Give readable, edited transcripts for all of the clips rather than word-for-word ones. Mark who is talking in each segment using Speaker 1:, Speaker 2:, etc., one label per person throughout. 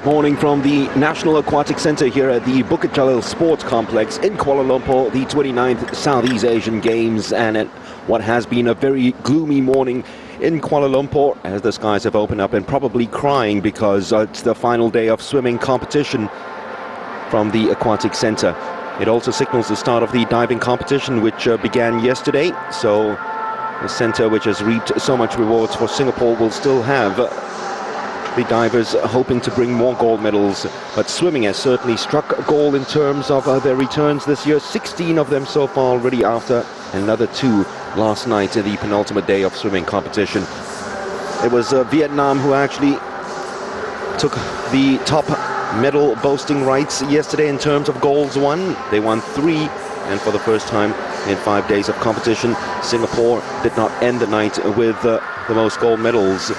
Speaker 1: Morning from the National Aquatic Centre here at the Bukit Jalil Sports Complex in Kuala Lumpur, the 29th Southeast Asian Games, and at what has been a very gloomy morning in Kuala Lumpur as the skies have opened up, and probably crying because it's the final day of swimming competition from the Aquatic Centre. It also signals the start of the diving competition, which began yesterday, so the centre, which has reaped so much rewards for Singapore, will still have the divers hoping to bring more gold medals, but swimming has certainly struck a gold in terms of their returns this year. 16 of them so far already, after another 2 last night in the penultimate day of swimming competition. It was Vietnam who actually took the top medal boasting rights yesterday in terms of golds won. They won 3, and for the first time in 5 days of competition, Singapore did not end the night with the most gold medals.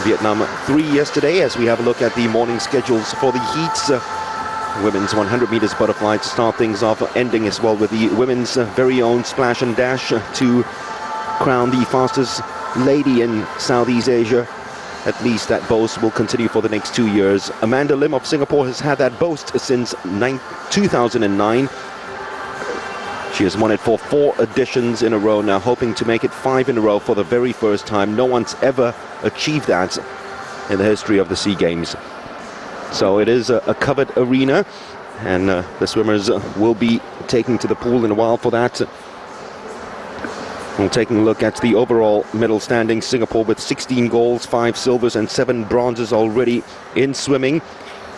Speaker 1: Vietnam 3 yesterday, as we have a look at the morning schedules for the heats. Women's 100 meters butterfly to start things off, ending as well with the women's very own splash and dash to crown the fastest lady in Southeast Asia. At least that boast will continue for the next 2 years. Amanda Lim of Singapore has had that boast since 2009. She has won it for 4 editions in a row now, hoping to make it 5 in a row for the very first time. No one's ever achieved that in the history of the SEA Games. So it is a covered arena, and the swimmers will be taking to the pool in a while for that. We're taking a look at the overall medal standings. Singapore with 16 golds, 5 silvers and 7 bronzes already in swimming,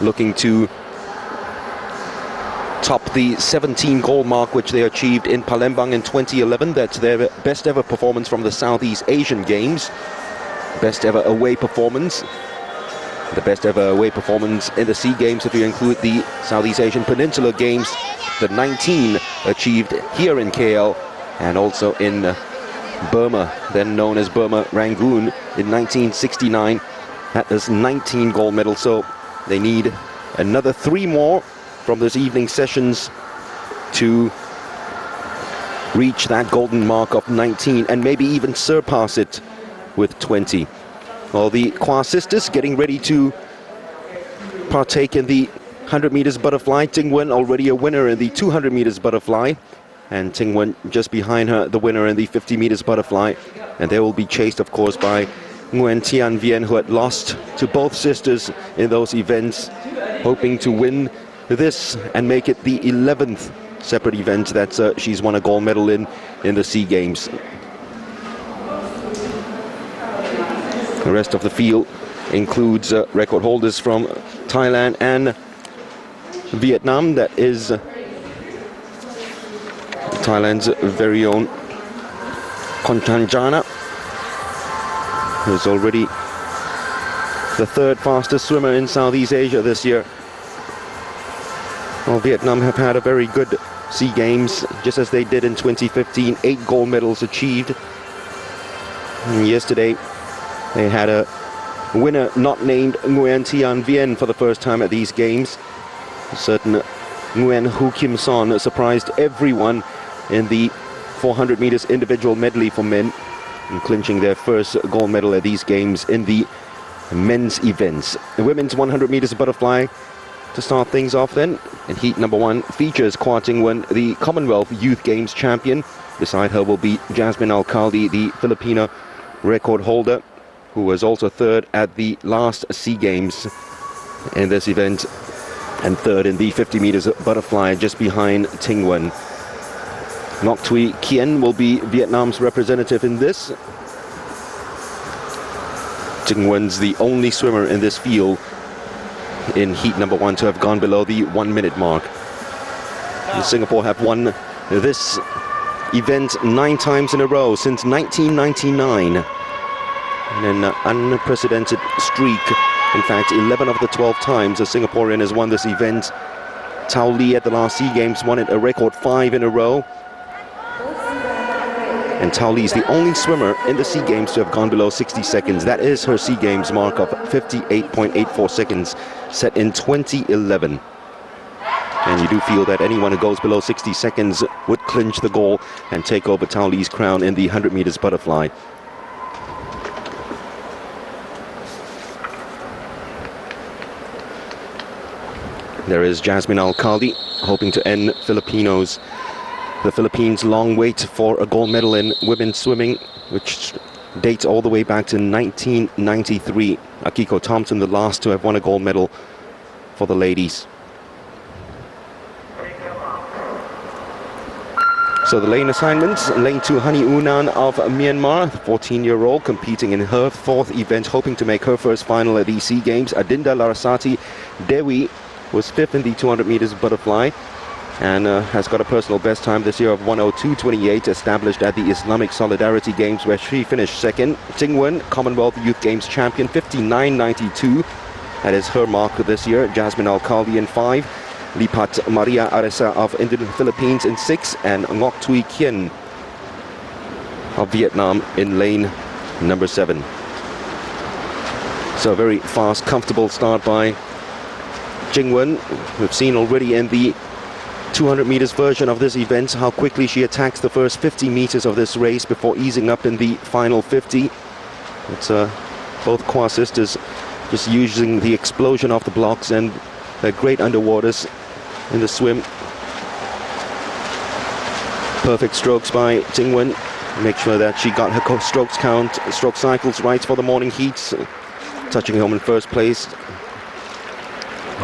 Speaker 1: looking to top the 17 gold mark which they achieved in Palembang in 2011. That's their best ever performance from the Southeast Asian Games. Best ever away performance. The best ever away performance in the SEA Games, if you include the Southeast Asian Peninsula Games, the 19 achieved here in KL and also in Burma, then known as Burma Rangoon, in 1969. That is 19 gold medals, so they need another 3 more from this evening sessions to reach that golden mark of 19 and maybe even surpass it with 20. Well, the Kwa sisters getting ready to partake in the 100 meters butterfly. Ting Wen already a winner in the 200 meters butterfly, and Ting Wen just behind her, the winner in the 50 meters butterfly. And they will be chased, of course, by Nguyen Thian Vien, who had lost to both sisters in those events, hoping to win this and make it the 11th separate event that she's won a gold medal in the SEA Games. The rest of the field includes record holders from Thailand and Vietnam. That is Thailand's very own Konchanjana, who's already the 3rd fastest swimmer in Southeast Asia this year. Well, Vietnam have had a very good SEA Games, just as they did in 2015. 8 gold medals achieved. And yesterday, they had a winner not named Nguyen Thian Vien for the first time at these games. A certain Nguyen Hu Kim Son surprised everyone in the 400 meters individual medley for men, and clinching their first gold medal at these games in the men's events. The women's 100 meters butterfly to start things off then. And heat number 1 features Kwa Ting Wen, the Commonwealth Youth Games champion. Beside her will be Jasmine Alcalde, the Filipino record holder, who was also 3rd at the last SEA Games in this event, and 3rd in the 50 meters butterfly, just behind Ting Wen. Ngoc Thuy Kien will be Vietnam's representative in this. Ting Wen's the only swimmer in this field in heat number 1 to have gone below the 1 minute mark. And Singapore have won this event 9 times in a row since 1999. And an unprecedented streak. In fact, 11 of the 12 times a Singaporean has won this event. Tao Li at the last SEA Games won it a record 5 in a row. And Tao Li is the only swimmer in the SEA Games to have gone below 60 seconds. That is her SEA Games mark of 58.84 seconds, set in 2011. And you do feel that anyone who goes below 60 seconds would clinch the goal and take over Tao Li's crown in the 100 meters butterfly. There is Jasmine Alcalde hoping to end the Philippines' long wait for a gold medal in women's swimming, which dates all the way back to 1993. Akiko Thompson, the last to have won a gold medal for the ladies. So the lane assignments, lane 2, Hani Unan of Myanmar, 14-year-old, competing in her 4th event, hoping to make her first final at these SEA Games. Adinda Larasati Dewi was 5th in the 200 meters butterfly and has got a personal best time this year of 1:02.28, established at the Islamic Solidarity Games, where she finished 2nd. Jingwen, Commonwealth Youth Games champion, 59.92. That is her mark this year. Jasmine Alcalde in 5. Lipat Maria Aresa of Indian Philippines in 6, and Ngoc Tui Kien of Vietnam in lane number 7. So a very fast, comfortable start by Jingwen. We've seen already in the 200 meters version of this event how quickly she attacks the first 50 meters of this race before easing up in the final 50. It's both Kwa sisters just using the explosion of the blocks and their great underwaters in the swim. Perfect strokes by Jingwen. Make sure that she got her stroke cycles right for the morning heats. Touching home in first place,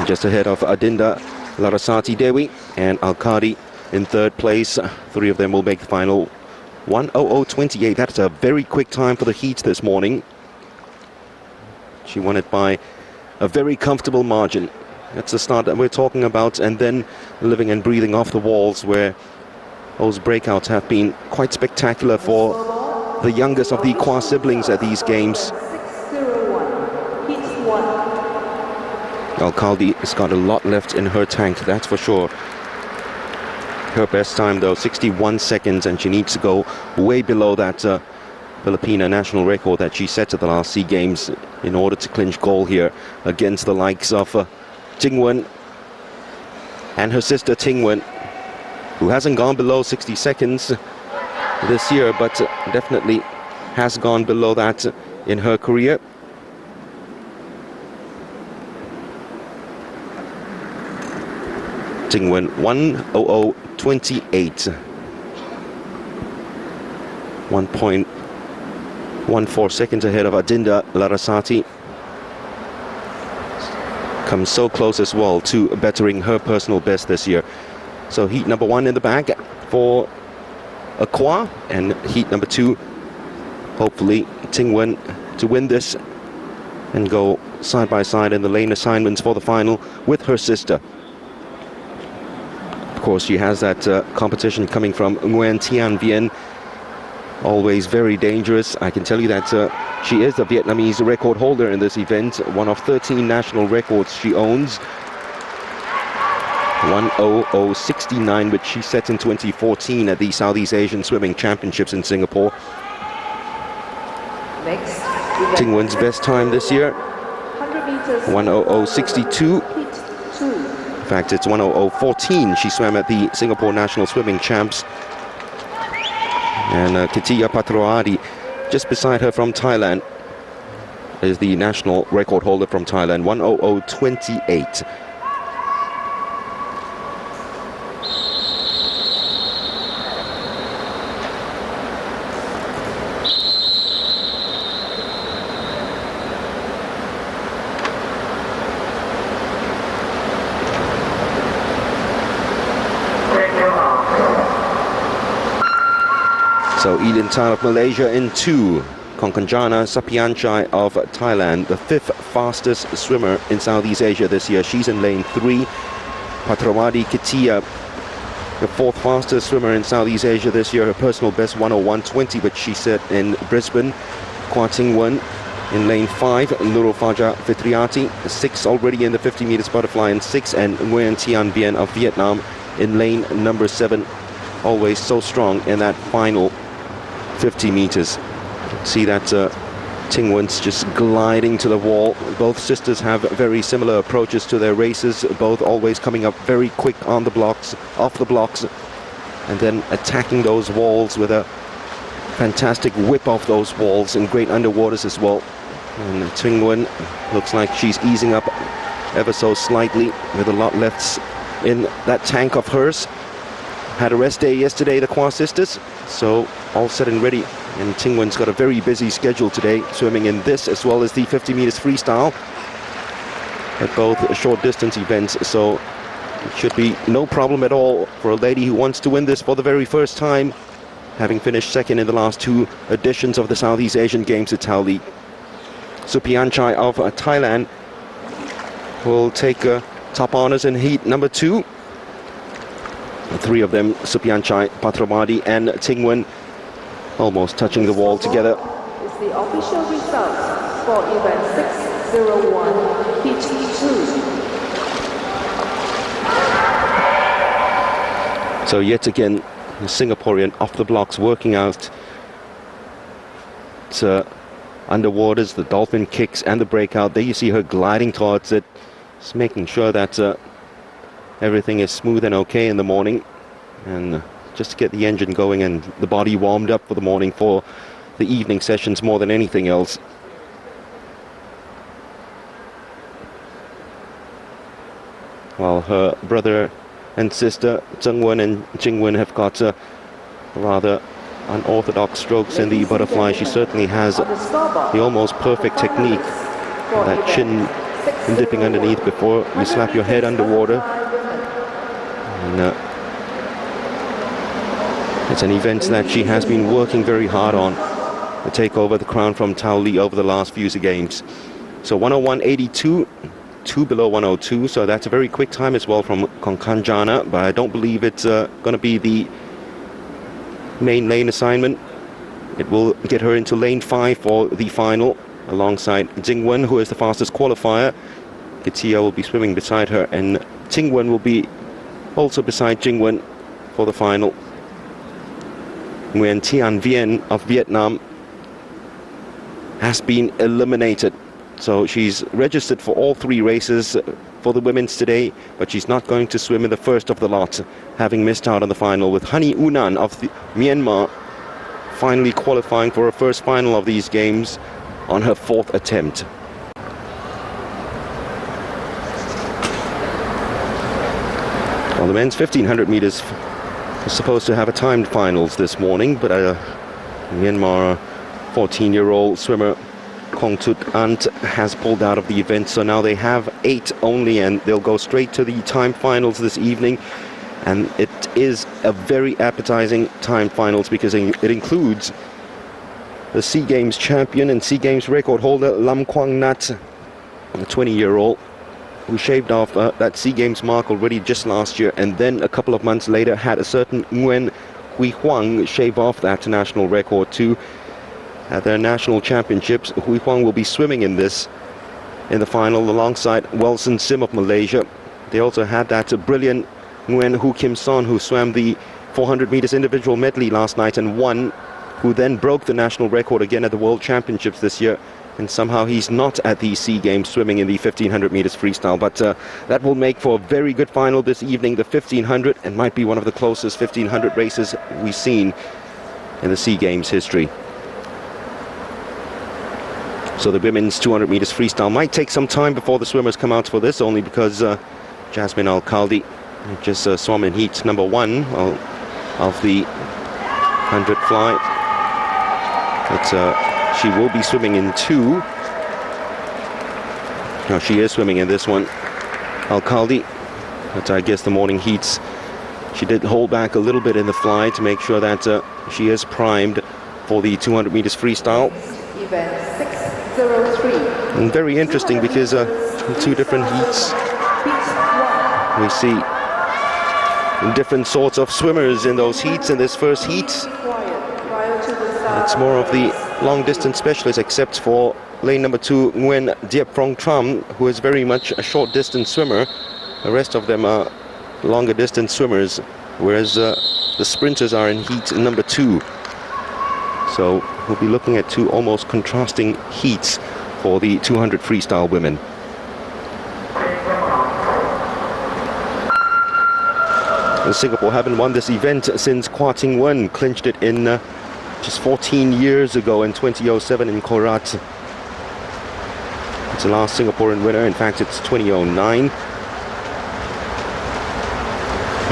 Speaker 1: just ahead of Adinda Larasati Dewi and Alcalde in 3rd place. 3 of them will make the final. 1:00.28. That's a very quick time for the heats this morning. She won it by a very comfortable margin. That's the start that we're talking about, and then living and breathing off the walls, where those breakouts have been quite spectacular for the youngest of the Kwa siblings at these games. Alcalde has got a lot left in her tank, that's for sure. Her best time though, 61 seconds, and she needs to go way below that Filipina national record that she set at the last SEA Games in order to clinch gold here against the likes of Jingwen and her sister Tingwen, who hasn't gone below 60 seconds this year, but definitely has gone below that in her career. Tingwen 1:00.28, 1.14 seconds ahead of Adinda Larasati. Comes so close as well to bettering her personal best this year. So heat number 1 in the bag for Kwa, and heat number 2, hopefully Tingwen to win this and go side by side in the lane assignments for the final with her sister. Of course, she has that competition coming from Nguyen Thian Vien, always very dangerous. I can tell you that she is the Vietnamese record holder in this event, one of 13 national records she owns. 1:00.69, which she set in 2014 at the Southeast Asian Swimming Championships in Singapore.
Speaker 2: Next,
Speaker 1: Tingwen's best time this year, 1:00.62. In fact, it's 1:00.14 she swam at the Singapore National Swimming Champs. And Kitiya Patroadi, just beside her from Thailand, is the national record holder from Thailand, 1:00.28. So Elin Tan of Malaysia in 2. Konkanjana Sapianchai of Thailand, the 5th fastest swimmer in Southeast Asia this year. She's in lane 3. Patrawadi Kitiya, the 4th fastest swimmer in Southeast Asia this year. Her personal best 1:01.20, which she set in Brisbane. Kwa Tingwen in lane 5. Nurul Fajar Fitriati, 6 already in the 50 meters butterfly in 6. And Nguyen Thian Vien of Vietnam in lane number 7. Always so strong in that final 50 meters. See that Tingwen's just gliding to the wall. Both sisters have very similar approaches to their races, both always coming up very quick on the blocks, off the blocks, and then attacking those walls with a fantastic whip off those walls and great underwaters as well. And Tingwen looks like she's easing up ever so slightly, with a lot left in that tank of hers. Had a rest day yesterday, the Kwa sisters, so all set and ready. And Tingwen's got a very busy schedule today, swimming in this as well as the 50 meters freestyle at both short distance events. So it should be no problem at all for a lady who wants to win this for the very first time, having finished second in the last 2 editions of the Southeast Asian Games at Tauli. Supianchai of Thailand will take top honors in heat number 2. The 3 of them, Supianchai, Patramadi and Tingwen, almost touching the wall together.
Speaker 2: Is the official results for event 601, heat 2.
Speaker 1: So yet again, the Singaporean off the blocks working out underwaters, the dolphin kicks and the breakout. There you see her gliding towards it, just making sure that everything is smooth and okay in the morning, and just to get the engine going and the body warmed up for the morning, for the evening sessions more than anything else. While her brother and sister Zhengwen and Jingwen have got rather unorthodox strokes in the butterfly. She certainly has the almost perfect technique, that chin dipping underneath before you slap your head underwater. And it's an event that she has been working very hard on to take over the crown from Tauli over the last few games. So 101.82, 2 below 102, so that's a very quick time as well from Konkanjana, but I don't believe it's going to be the main lane assignment. It will get her into lane 5 for the final, alongside Jingwen, who is the fastest qualifier. Katia will be swimming beside her, and Tingwen will be also beside Jingwen for the final. Nguyen Thian Vien of Vietnam has been eliminated. So she's registered for all 3 races for the women's today, but she's not going to swim in the first of the lot, having missed out on the final, with Hani Unan of Myanmar finally qualifying for her first final of these games on her 4th attempt. Well, the men's 1500 meters was supposed to have a timed finals this morning, but Myanmar 14-year-old swimmer Kong Tut Ant has pulled out of the event, so now they have 8 only, and they'll go straight to the time finals this evening. And it is a very appetizing time finals, because it includes the SEA Games champion and SEA Games record holder Lam Kwang Nat, a 20-year-old who shaved off that SEA Games mark already just last year, and then a couple of months later had a certain Nguyen Hui Huang shave off that national record too. At their national championships, Hui Huang will be swimming in the final alongside Welson Sim of Malaysia. They also had that brilliant Nguyen Hu Kim Son, who swam the 400 meters individual medley last night and won, who then broke the national record again at the World Championships this year. And somehow he's not at the SEA Games swimming in the 1500 meters freestyle. But that will make for a very good final this evening, the 1500, and might be one of the closest 1500 races we've seen in the SEA Games history. So the women's 200 meters freestyle might take some time before the swimmers come out for this, only because Jasmine Al-Khaldi just swam in heat number 1 of the 100 fly. But she will be swimming in 2. Now she is swimming in this one, Al-Khaldi. But I guess the morning heats, she did hold back a little bit in the fly to make sure that she is primed for the 200 meters freestyle.
Speaker 2: Event 603.
Speaker 1: And very interesting, because in 2 different heats we see different sorts of swimmers in those heats. In this first heat, it's more of the long distance specialists, except for lane number 2, Nguyen Diep Prong Tram, who is very much a short distance swimmer. The rest of them are longer distance swimmers, whereas the sprinters are in heat number 2. So we'll be looking at 2 almost contrasting heats for the 200 freestyle women. And Singapore haven't won this event since Kwa Ting Wen clinched it in just 14 years ago in 2007 in Korat. It's the last Singaporean winner. In fact, it's 2009.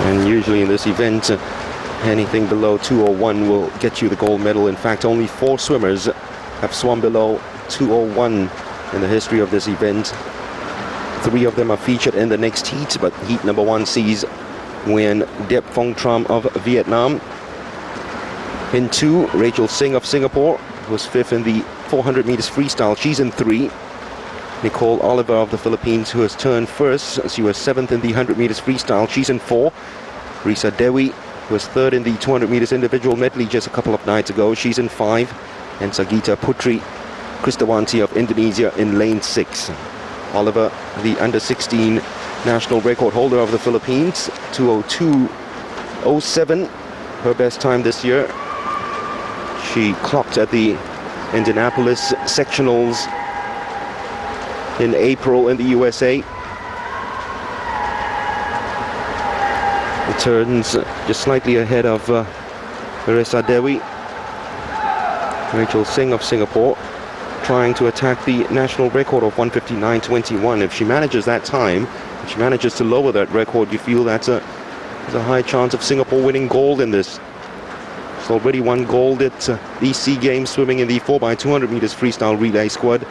Speaker 1: And usually in this event, anything below 2:01 will get you the gold medal. In fact, only 4 swimmers have swum below 2:01 in the history of this event. 3 of them are featured in the next heat, but heat number 1 sees Nguyen Diep Phong Tram of Vietnam. In 2, Rachel Singh of Singapore, who was 5th in the 400 meters freestyle. She's in 3. Nicole Oliver of the Philippines, who has turned 1st. She was 7th in the 100 meters freestyle. She's in 4. Risa Dewi was 3rd in the 200 meters individual medley just a couple of nights ago. She's in 5. And Sagita Putri Kristawanti of Indonesia in lane 6. Oliver, the under-16 national record holder of the Philippines, 2:02.07, her best time this year. She clocked at the Indianapolis sectionals in April in the USA. Returns just slightly ahead of Risa Dewi. Rachel Singh of Singapore trying to attack the national record of 1:59.21. If she manages that time, if she manages to lower that record, you feel that's there's a high chance of Singapore winning gold in this. She's already won gold at these SEA Games swimming in the 4x200 meters freestyle relay squad.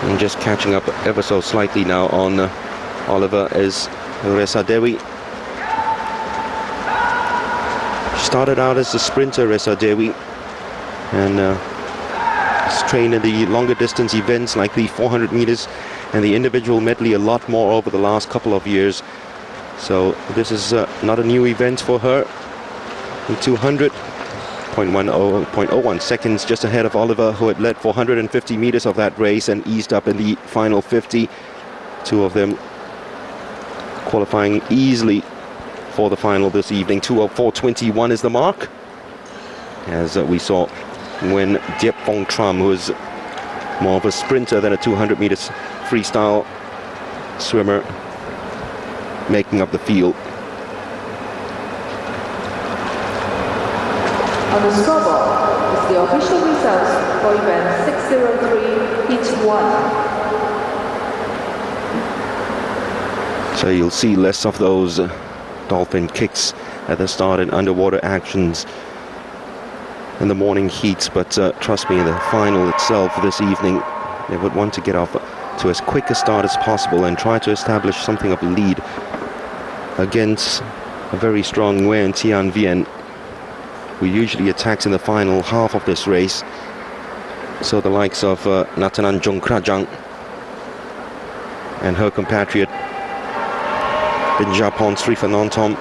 Speaker 1: And just catching up ever so slightly now on Oliver is Risa Dewi. She started out as a sprinter, Risa Dewi, and has trained in the longer distance events like the 400 meters and the individual medley a lot more over the last couple of years. So this is not a new event for her. In 200, 0.01 seconds just ahead of Oliver, who had led 450 meters of that race and eased up in the final 50. 2 of them qualifying easily for the final this evening. 2:04.21 is the mark, as we saw when Diep Phong Tram, who is more of a sprinter than a 200 meters freestyle swimmer, making up the field.
Speaker 2: On the scoreboard is the official results for event 603, heat 1.
Speaker 1: So you'll see less of those dolphin kicks at the start and underwater actions in the morning heats, but trust me, in the final itself this evening, they would want to get off to as quick a start as possible and try to establish something of a lead against a very strong Nguyen Thi Vien, who usually attacks in the final half of this race. So the likes of Natanan Jongkrajang and her compatriot Benjapon Srifanontom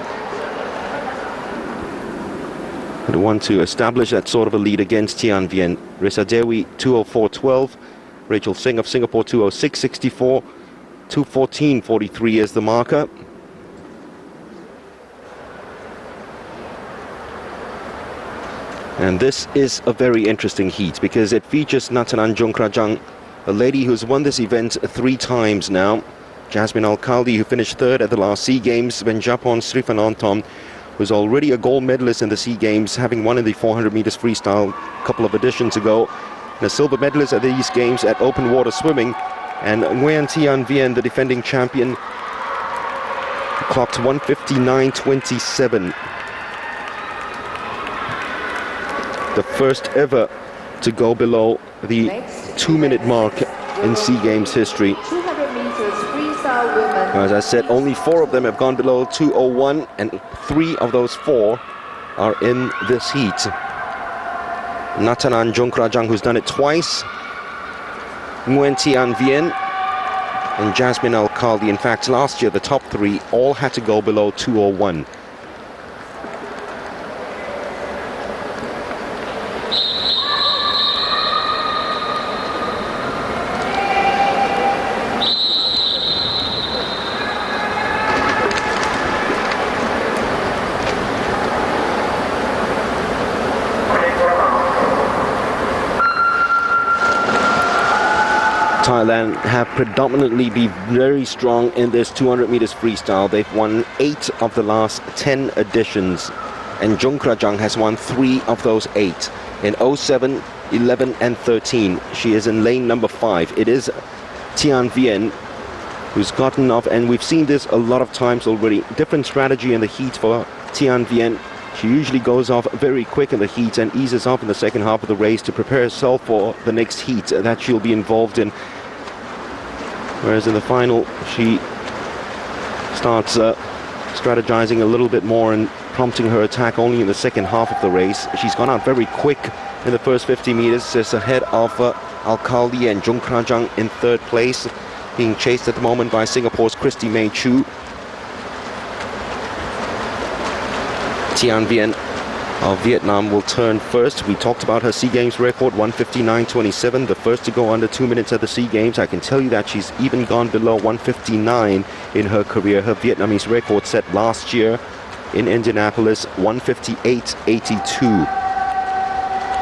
Speaker 1: would want to establish that sort of a lead against Thi Vien. Risa Dewi 2:04.12, Rachel Singh of Singapore 2:06.64, 2:14.43 is the marker. And this is a very interesting heat because it features Natanan Jongkrajang, a lady who's won this event 3 times now. Jasmine Alcaldi, who finished 3rd at the last SEA Games. Benjapon Srifanontom, who's already a gold medalist in the SEA Games, having won in the 400 meters freestyle a couple of editions ago. And a silver medalist at these games at open water swimming. And Nguyen Thi Vien, the defending champion, clocked 1:59.27. The first ever to go below the 2-minute mark in SEA Games history.
Speaker 2: 200 meters freestyle women.
Speaker 1: As I said, only 4 of them have gone below 2:01, and 3 of those 4 are in this heat. Natanan Jongkrajang, who's done it twice, Nguyen Thi Vien, and Jasmine Alcaldi. In fact, last year the top 3 all had to go below 2:01. Thailand have predominantly been very strong in this 200 meters freestyle. They've won 8 of the last 10 editions, and Jongkrajang has won 3 of those 8. in 07, 11 and 13. She is in lane number 5. It is Tian Vien who's gotten off, and we've seen this a lot of times already. Different strategy in the heat for Tian Vien. She usually goes off very quick in the heat and eases off in the second half of the race to prepare herself for the next heat that she'll be involved in. Whereas in the final, she starts strategizing a little bit more and prompting her attack only in the second half of the race. She's gone out very quick in the first 50 meters, just ahead of Al-Khaldi and Jung Krajang in third place, being chased at the moment by Singapore's Christy May Chu. Tian Vien of Vietnam will turn first. We talked about her SEA Games record, 1:59.27, the first to go under 2 minutes at the SEA Games. I can tell you that she's even gone below 1:59 in her career. Her Vietnamese record set last year in Indianapolis, 1:58.82.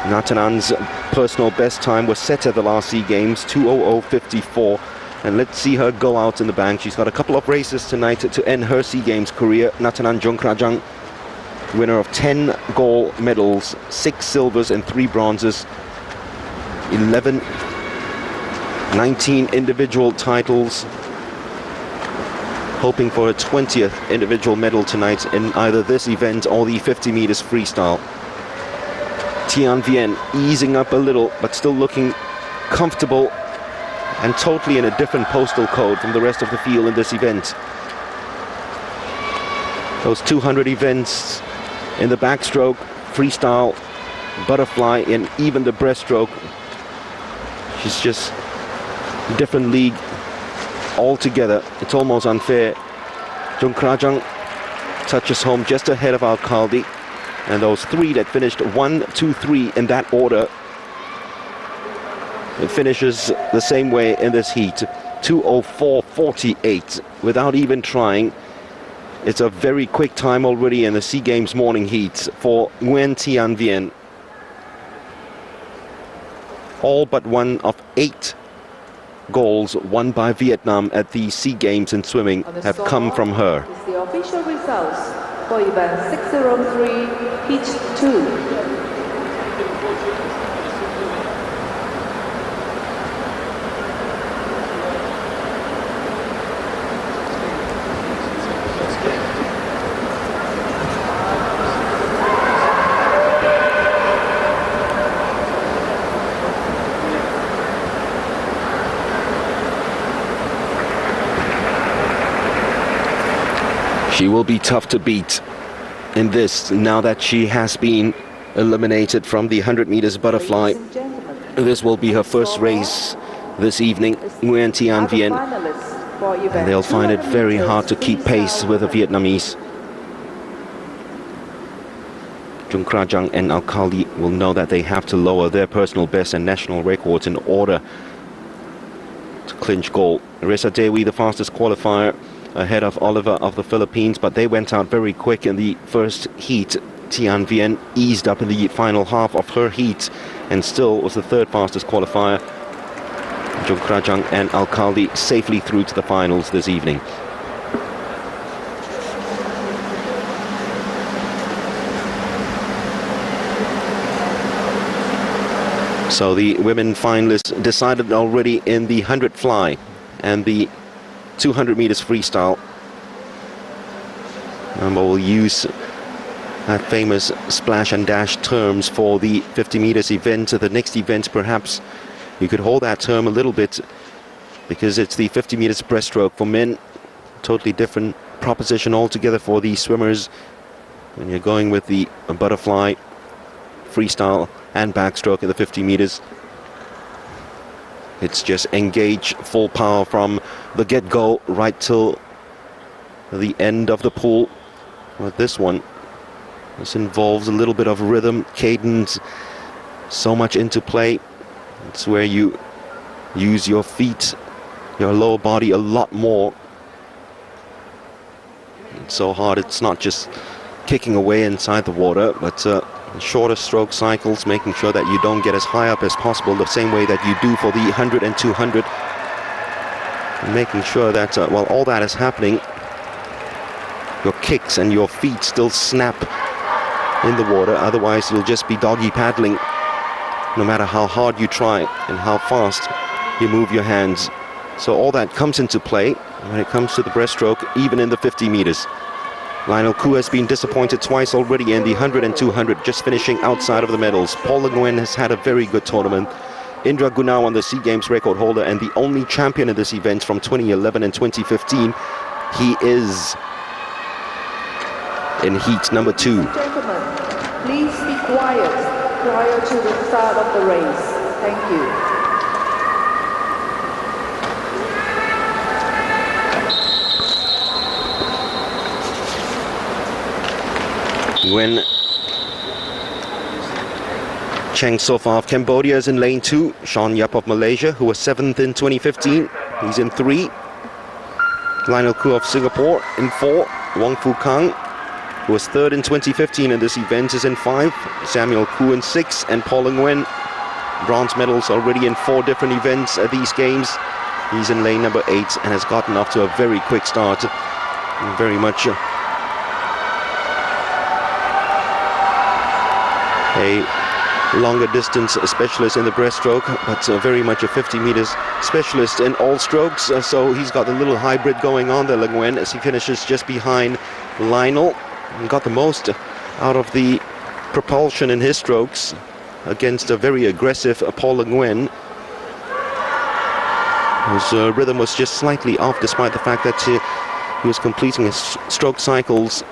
Speaker 1: Natanan's personal best time was set at the last SEA Games, 2:00.54. And let's see her go out in the bank. She's got a couple of races tonight to end her SEA Games career. Natanan Jongkrajang, winner of 10 gold medals, 6 silvers and 3 bronzes, 19 individual titles, hoping for a 20th individual medal tonight in either this event or the 50 meters freestyle. Tian Vien easing up a little, but still looking comfortable and totally in a different postal code from the rest of the field in this event. Those 200 events in the backstroke, freestyle, butterfly, and even the breaststroke, she's just a different league altogether. It's almost unfair. Jung Krajang touches home just ahead of Al-Khaldi, and those 3 that finished 1, 2, 3 in that order, it finishes the same way in this heat, 2:04.48 without even trying. It's a very quick time already in the SEA Games morning heat for Nguyen Tian Vien. All but one of 8 goals won by Vietnam at the SEA Games in swimming have come from her.
Speaker 2: Is the official results for event 603, heat 2.
Speaker 1: She will be tough to beat in this, now that she has been eliminated from the 100 meters butterfly. This will be her first race this evening, Nguyen Tian Vien, and they'll find it very hard to keep pace with the Vietnamese. Jung Krajang and Al-Khaldi will know that they have to lower their personal best and national records in order to clinch gold. Reza Dewi, the fastest qualifier, ahead of Oliver of the Philippines, but they went out very quick in the first heat. Tian Vien eased up in the final half of her heat and still was the 3rd fastest qualifier. Jung Krajang and Al-Khaldi safely through to the finals this evening. So the women finalists decided already in the 100 fly and the 200 meters freestyle. And we'll use that famous splash and dash terms for the 50 meters event. The next event, perhaps you could hold that term a little bit, because it's the 50 meters breaststroke for men. Totally different proposition altogether for the swimmers when you're going with the butterfly, freestyle and backstroke in the 50 meters. It's just engage full power from the get-go right till the end of the pool. With this one, this involves a little bit of rhythm, cadence, so much into play. It's where you use your feet, your lower body a lot more. It's so hard, it's not just kicking away inside the water, but shorter stroke cycles, making sure that you don't get as high up as possible, the same way that you do for the 100 and 200. And making sure that while all that is happening, your kicks and your feet still snap in the water, otherwise you'll just be doggy paddling no matter how hard you try and how fast you move your hands. So all that comes into play when it comes to the breaststroke, even in the 50 meters. Lionel Koo has been disappointed twice already in the 100 and 200, just finishing outside of the medals. Paul Le Nguyen has had a very good tournament. Indra Gunawan, the SEA Games record holder and the only champion in this event from 2011 and 2015. He is in heat number 2.
Speaker 2: Gentlemen, please be quiet prior to the start of the race. Thank you.
Speaker 1: When Cheng Sofa of Cambodia is in lane 2, Sean Yap of Malaysia, who was 7th in 2015, he's in 3. Lionel Koo of Singapore in 4. Wong Fu Kang, who was 3rd in 2015 in this event, is in 5. Samuel Koo in 6, and Paul Le Nguyen, bronze medals already in 4 different events at these games. He's in lane number 8 and has gotten off to a very quick start. Very much a longer distance specialist in the breaststroke, but very much a 50 meters specialist in all strokes. So he's got a little hybrid going on there, Le Nguyen, as he finishes just behind Lionel. And got the most out of the propulsion in his strokes against a very aggressive Paul Le Nguyen, whose rhythm was just slightly off, despite the fact that he was completing his stroke cycles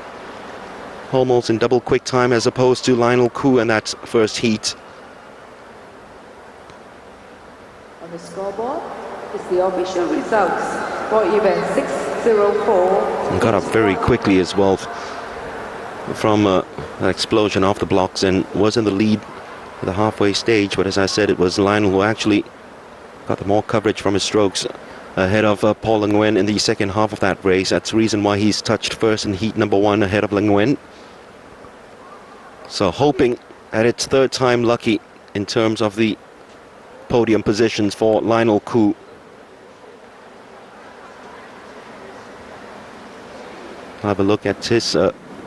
Speaker 1: almost in double quick time, as opposed to Lionel Koo in that first heat.
Speaker 2: On the scoreboard is the official results for event 604.
Speaker 1: And got up very quickly as well from an explosion off the blocks, and was in the lead at the halfway stage. But as I said, it was Lionel who actually got the more coverage from his strokes ahead of Paul Le Nguyen in the second half of that race. That's the reason why he's touched first in heat number 1 ahead of Le Nguyen. So hoping at its 3rd time lucky in terms of the podium positions for Lionel Koo. I'll have a look at his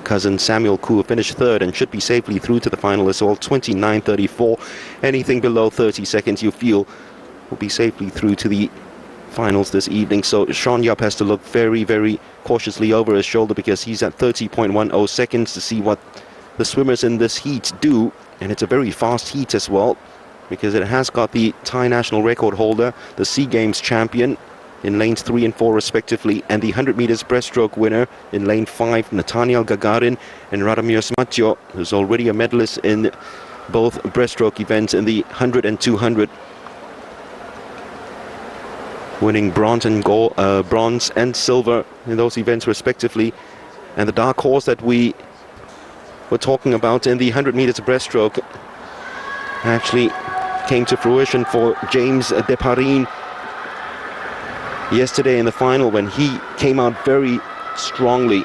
Speaker 1: cousin Samuel Koo, who finished 3rd and should be safely through to the finalists, all 29.34. Anything below 30 seconds you feel will be safely through to the finals this evening. So Sean Yap has to look very, very cautiously over his shoulder, because he's at 30.10 seconds to see what the swimmers in this heat do. And it's a very fast heat as well, because it has got the Thai national record holder, the SEA Games champion, in lanes 3 and 4 respectively, and the 100 meters breaststroke winner in lane 5, Nathaniel Gagarin, and Radomir Smatjo, who's already a medalist in both breaststroke events in the 100 and 200. Winning bronze and gold, bronze and silver in those events respectively. And the dark horse that we were talking about in the 100 meters breaststroke actually came to fruition for James Deparin yesterday in the final, when he came out very strongly.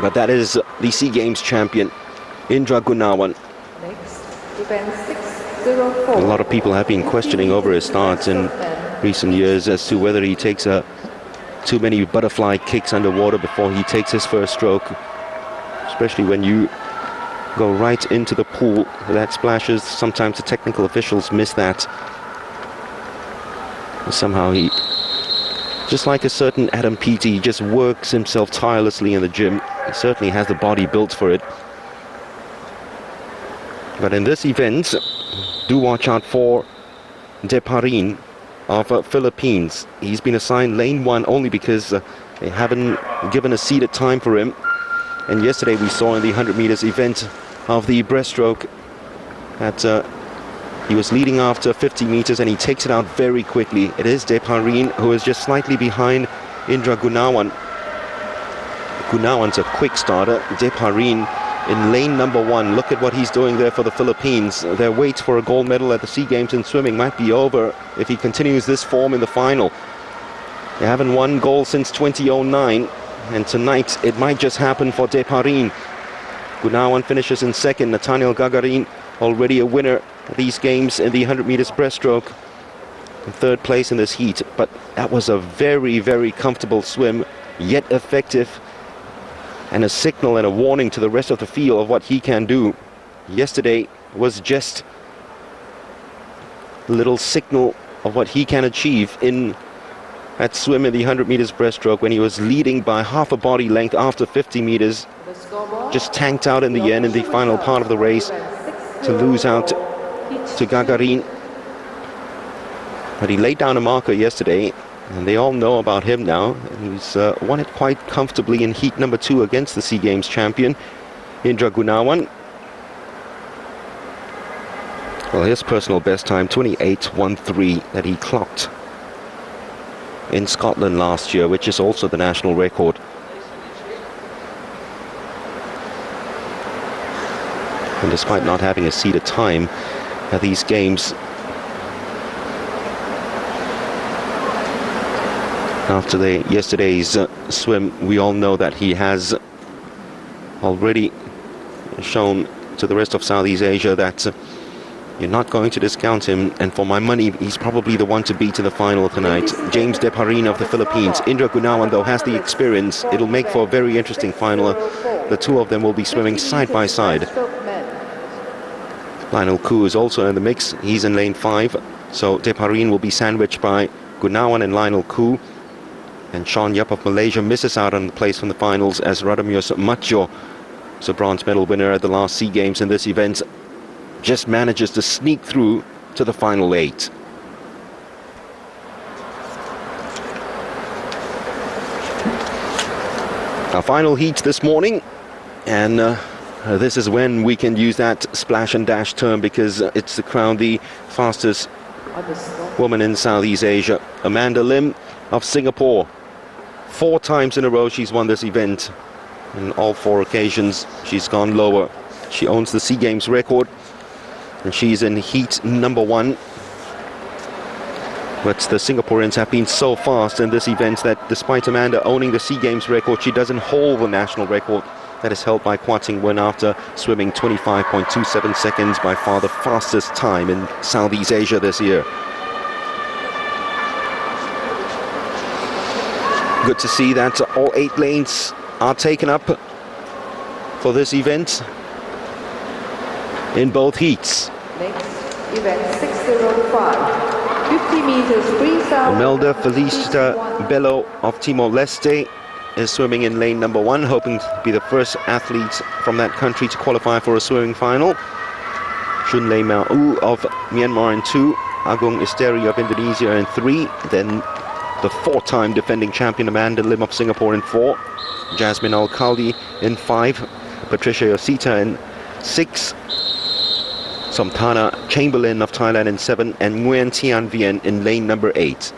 Speaker 1: But that is the SEA Games champion, Indra Gunawan.
Speaker 2: Next, event 604.
Speaker 1: A lot of people have been questioning over his starts in recent years as to whether he takes too many butterfly kicks underwater before he takes his first stroke, especially when you go right into the pool. That splashes, sometimes the technical officials miss that. Somehow he, just like a certain Adam Peaty, he just works himself tirelessly in the gym. He certainly has the body built for it. But in this event, do watch out for Deparin of Philippines. He's been assigned lane 1 only because they haven't given a seated time for him. And yesterday we saw in the 100 meters event of the breaststroke that he was leading after 50 meters and he takes it out very quickly. It is Deparin who is just slightly behind Indra Gunawan. Gunawan's a quick starter. Deparin in lane number 1. Look at what he's doing there for the Philippines. Their wait for a gold medal at the SEA Games in swimming might be over if he continues this form in the final. They haven't won gold since 2009, and tonight it might just happen for Deparin. Gunawan finishes in 2nd. Nathaniel Gagarin, already a winner at these games in the 100 meters breaststroke, in 3rd place in this heat. But that was a very, very comfortable swim, yet effective, and a signal and a warning to the rest of the field of what he can do. Yesterday was just little signal of what he can achieve in that swim in the 100 meters breaststroke when he was leading by half a body length after 50 meters. Just tanked out in the end in the final part of the race to lose out to Gagarin. But he laid down a marker yesterday, and they all know about him now. He's won it quite comfortably in heat number 2 against the SEA Games champion, Indra Gunawan. Well, his personal best time, 28.13, that he clocked in Scotland last year, which is also the national record. And despite not having a seeded time at these games, after yesterday's swim, we all know that he has already shown to the rest of Southeast Asia that you're not going to discount him, and for my money, he's probably the one to beat in the final tonight. James Deparin of the Philippines. Indra Gunawan, though, has the experience. It'll make for a very interesting final. The two of them will be swimming side by side. Lionel Koo is also in the mix. He's in lane 5. So Deparin will be sandwiched by Gunawan and Lionel Koo. And Sean Yap of Malaysia misses out on the place from the finals as Radomir Macho, so bronze medal winner at the last SEA Games in this event, just manages to sneak through to the final 8. Our final heat this morning, and this is when we can use that splash and dash term, because it's to crown the fastest woman in Southeast Asia. Amanda Lim of Singapore. 4 times in a row she's won this event. In all 4 occasions she's gone lower. She owns the SEA Games record, and she's in heat number 1. But the Singaporeans have been so fast in this event that despite Amanda owning the SEA Games record, she doesn't hold the national record that is held by Kwa Ting Wen after swimming 25.27 seconds, by far the fastest time in Southeast Asia this year. Good to see that all 8 lanes are taken up for this event in both heats.
Speaker 2: Next event 605, 50 meters freestyle.
Speaker 1: Imelda Felicita Bello of Timor-Leste is swimming in lane number 1, hoping to be the first athlete from that country to qualify for a swimming final. Chunlei Ma'u of Myanmar in 2, Agung Isteri of Indonesia in 3, then the 4-time defending champion Amanda Lim of Singapore in 4, Jasmine Alcaldi in 5, Patricia Yosita in 6, Somthana Chamberlain of Thailand in 7, and Nguyen Tian Vien in lane number 8.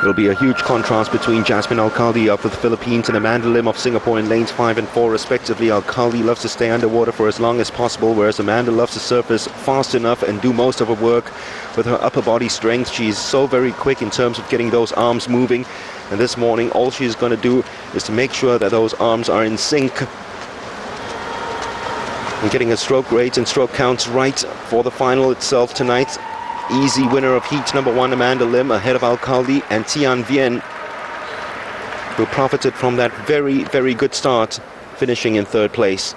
Speaker 1: It'll be a huge contrast between Jasmine Alcaldi of the Philippines and Amanda Lim of Singapore in lanes 5 and 4 respectively. Alcaldi loves to stay underwater for as long as possible, whereas Amanda loves to surface fast enough and do most of her work with her upper body strength. She's so very quick in terms of getting those arms moving, and this morning all she's going to do is to make sure that those arms are in sync and getting her stroke rates and stroke counts right for the final itself tonight. Easy winner of heat number 1, Amanda Lim, ahead of Alcaldi and Tian Vien, who profited from that very, very good start, finishing in 3rd place.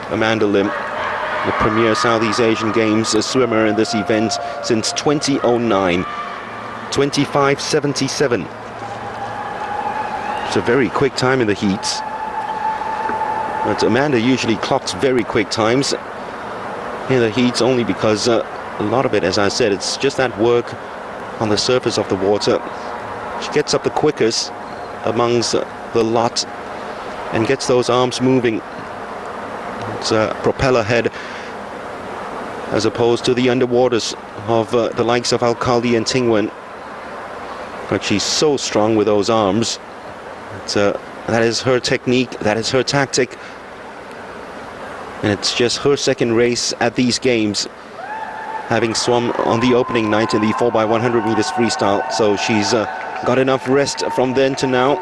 Speaker 1: Amanda Lim, the premier Southeast Asian Games swimmer in this event since 2009, 25.77. It's a very quick time in the heats. But Amanda usually clocks very quick times in the heats only because a lot of it, as I said, it's just that work on the surface of the water. She gets up the quickest amongst the lot and gets those arms moving. It's a propeller head as opposed to the underwaters of the likes of Alcaldi and Ting Wen. But she's so strong with those arms. That is her technique, that is her tactic. And it's just her 2nd race at these games, having swum on the opening night in the 4x100 meters freestyle. So she's got enough rest from then to now.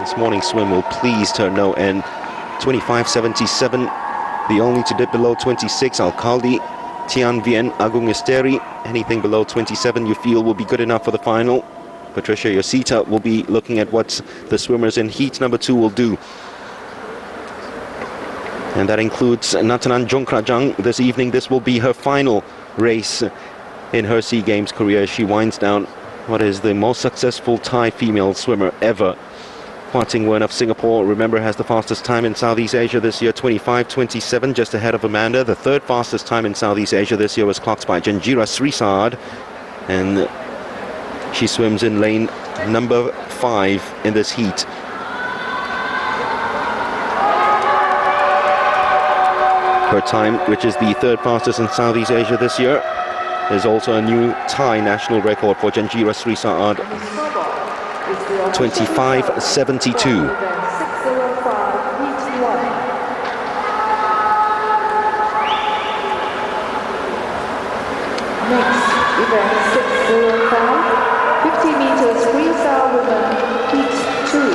Speaker 1: This morning's swim will please her no end. 25.77, the only to dip below 26. Alcaldi, Tian Vien, Agung Isteri, anything below 27 you feel will be good enough for the final. Patricia Yosita will be looking at what the swimmers in heat number 2 will do. And that includes Natanan Jongkrajang this evening. This will be her final race in her SEA Games career. She winds down what is the most successful Thai female swimmer ever. Hua Ting-wen of Singapore, remember, has the fastest time in Southeast Asia this year, 25:27, just ahead of Amanda. The third fastest time in Southeast Asia this year was clocked by Janjira Srisad, and she swims in lane number 5 in this heat. Her time, which is the third fastest in Southeast Asia this year, is also a new Thai national record for Janjira Srisad, 25:72.
Speaker 2: Next event 605, 50 meters freestyle women, heat 2.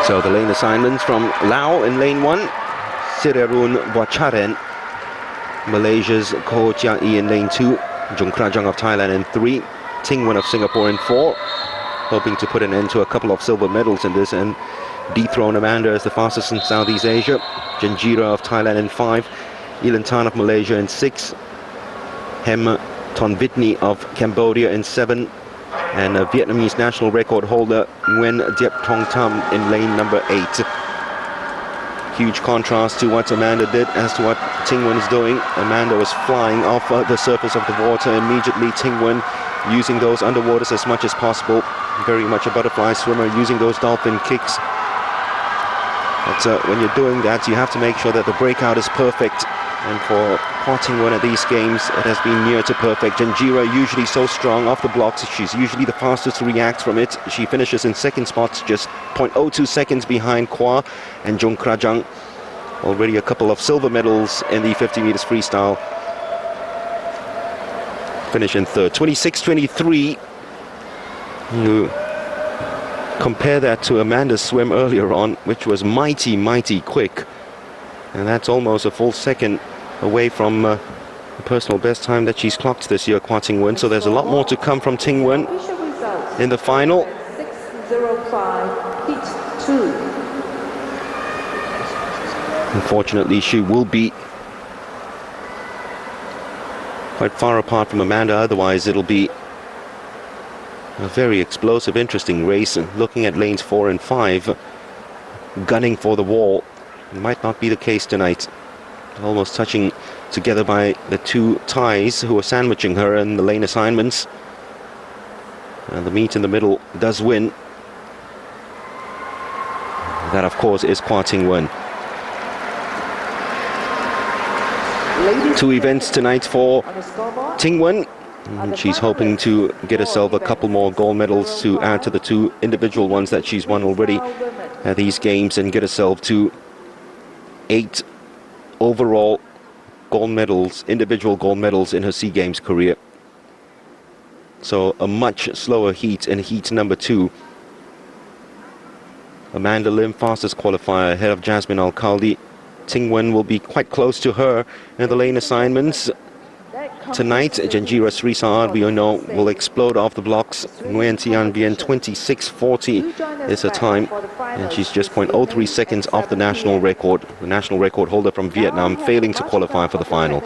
Speaker 1: So the lane assignments from Lao in lane 1, Sirerun Wacharen, Malaysia's Ko Chia E in lane 2, Jongkrajang of Thailand in 3, Ting-wen of Singapore in 4, hoping to put an end to a couple of silver medals in this and dethrone Amanda as the fastest in Southeast Asia. Janjira of Thailand in 5, Elan Tan of Malaysia in 6, Hem Thonvitni of Cambodia in 7, and a Vietnamese national record holder Nguyen Diep Thong Tam in lane number 8. Huge contrast to what Amanda did as to what Ting-wen is doing. Amanda was flying off the surface of the water immediately. Ting-wen using those underwaters as much as possible. Very much a butterfly swimmer, using those dolphin kicks. But when you're doing that, you have to make sure that the breakout is perfect. And for Hua Ting-wen at these games, it has been near to perfect. Janjira usually so strong off the blocks. She's usually the fastest to react from it. She finishes in second spot, just 0.02 seconds behind Kwa and Jongkrajang. Already a couple of silver medals in the 50 meters freestyle. Finish in third, 26:23. You compare that to Amanda's swim earlier on, which was mighty, mighty quick. And that's almost a full second away from the personal best time that she's clocked this year, Hua Ting-wen. So there's a lot more to come from Ting-wen in the final.
Speaker 2: 605, heat 2.
Speaker 1: Unfortunately, she will be quite far apart from Amanda. Otherwise, it'll be a very explosive, interesting race. And looking at lanes 4 and 5, gunning for the wall. It might not be the case tonight. Almost touching together by the two Thais who are sandwiching her in the lane assignments. And the meet in the middle does win. That, of course, is Hua Ting-wen. 2 events tonight for Ting-wen. She's hoping to get herself a couple more gold medals to add to the 2 individual ones that she's won already at these games, and get herself to 8 overall gold medals, individual gold medals in her SEA Games career. So a much slower heat in heat number 2. Amanda Lim, fastest qualifier, ahead of Jasmine Al-Khaldi. Ting-wen will be quite close to her in the lane assignments. Tonight, Janjira Srisad, we know, will explode off the blocks. Nguyen Tian Bien, 26:40 is her time, and she's just 0.03 seconds off the national record holder from Vietnam, failing to qualify for the final.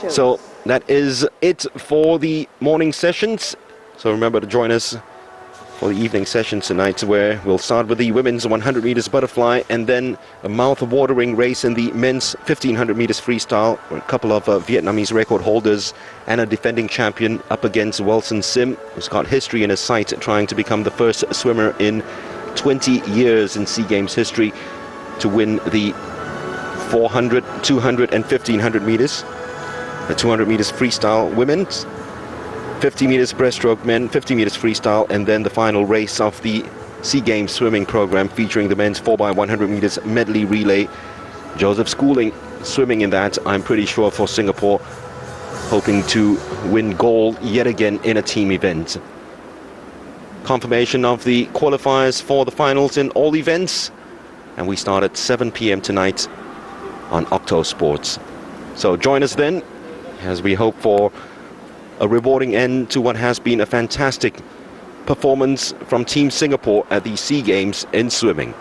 Speaker 1: So that is it for the morning sessions. So remember to join us for the evening session tonight, where we'll start with the women's 100 meters butterfly, and then a mouth-watering race in the men's 1500 meters freestyle, where a couple of Vietnamese record holders and a defending champion up against Wilson Sim, who's got history in his sight, trying to become the first swimmer in 20 years in SEA Games history to win the 400, 200 and 1500 meters. The 200 meters freestyle women's, 50 meters breaststroke men, 50 meters freestyle, and then the final race of the SEA Games swimming program, featuring the men's 4x100 meters medley relay. Joseph Schooling swimming in that, I'm pretty sure, for Singapore, hoping to win gold yet again in a team event. Confirmation of the qualifiers for the finals in all events, and we start at 7 p.m. tonight on Octo Sports. So join us then as we hope for a rewarding end to what has been a fantastic performance from Team Singapore at the SEA Games in swimming.